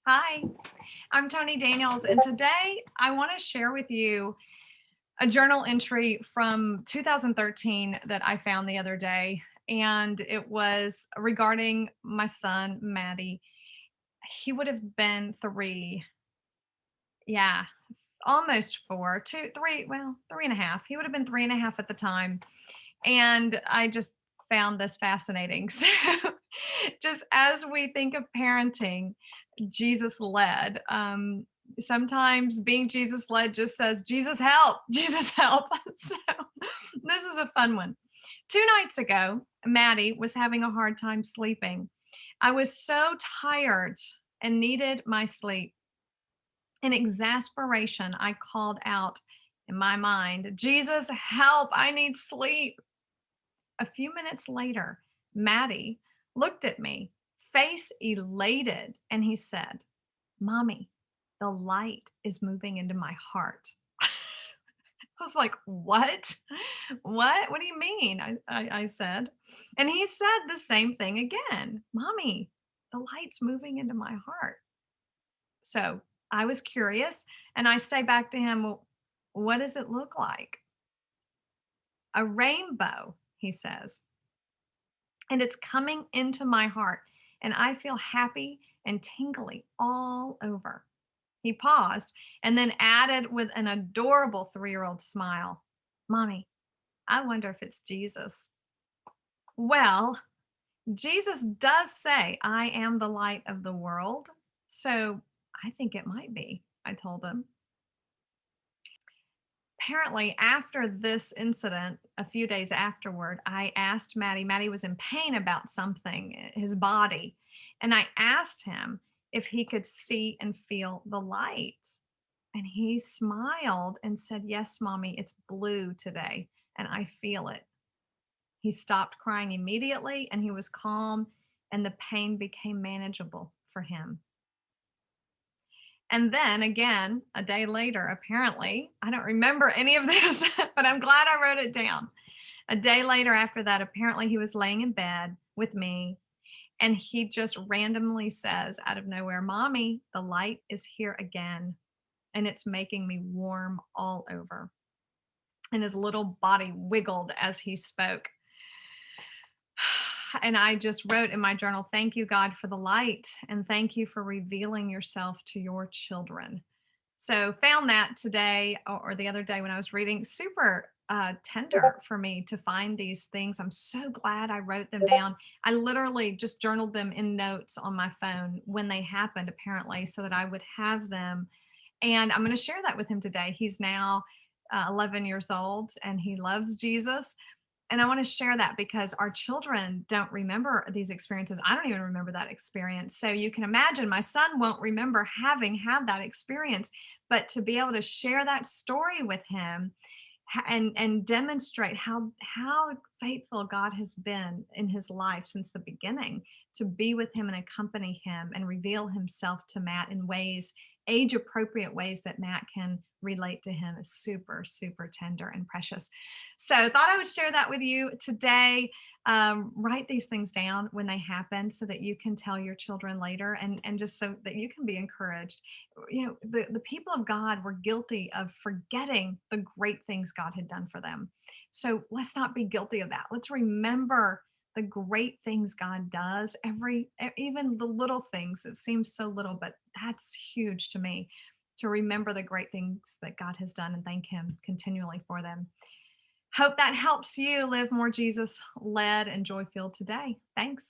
Hi, I'm Toni Daniels, and today I want to share with you a journal entry from 2013 that I found the other day. And it was regarding my son, Maddie. He would have been 3. Yeah, almost 4, 2, 3, well, 3.5. He would have been 3.5 at the time. And I just found this fascinating. So, just as we think of parenting, Jesus led. Sometimes being Jesus led just says, Jesus help, Jesus help. So, this is a fun one. 2 nights ago, Maddie was having a hard time sleeping. I was so tired and needed my sleep. In exasperation, I called out in my mind, Jesus, help, I need sleep. A few minutes later, Maddie looked at me, face elated, and he said, Mommy, the light is moving into my heart. I was like, what? What do you mean? I said. And he said the same thing again. Mommy, the light's moving into my heart. So I was curious and I say back to him, well, what does it look like? A rainbow, he says. And it's coming into my heart. And I feel happy and tingly all over. He paused and then added with an adorable 3-year-old smile, Mommy, I wonder if it's Jesus. Well, Jesus does say, I am the light of the world. So I think it might be, I told him. Apparently, after this incident, a few days afterward, I asked Maddie was in pain about something, his body. And I asked him if he could see and feel the light. And he smiled and said, Yes, Mommy, it's blue today. And I feel it. He stopped crying immediately and he was calm, and the pain became manageable for him. And then again, a day later, apparently, I don't remember any of this, but I'm glad I wrote it down. A day later after that, apparently he was laying in bed with me and he just randomly says out of nowhere, Mommy, the light is here again and it's making me warm all over. And his little body wiggled as he spoke. And I just wrote in my journal, thank you, God, for the light, and thank you for revealing yourself to your children. So found that today or the other day when I was reading, super tender for me to find these things. I'm so glad I wrote them down. I literally just journaled them in notes on my phone when they happened, apparently, so that I would have them. And I'm going to share that with him today. He's now 11 years old and he loves Jesus. And I want to share that because our children don't remember these experiences. I don't even remember that experience. So you can imagine my son won't remember having had that experience, but to be able to share that story with him and demonstrate how faithful God has been in his life since the beginning, to be with him and accompany him and reveal himself to Matt in ways, age appropriate ways that Matt can relate to him, is super, super tender and precious. So thought I would share that with you today. Write these things down when they happen so that you can tell your children later, and just so that you can be encouraged. The people of God were guilty of forgetting the great things God had done for them. So let's not be guilty of that. Let's remember the great things God does, even the little things. It seems so little, but that's huge to me, to remember the great things that God has done and thank him continually for them. Hope that helps you live more Jesus led and joy filled today. Thanks.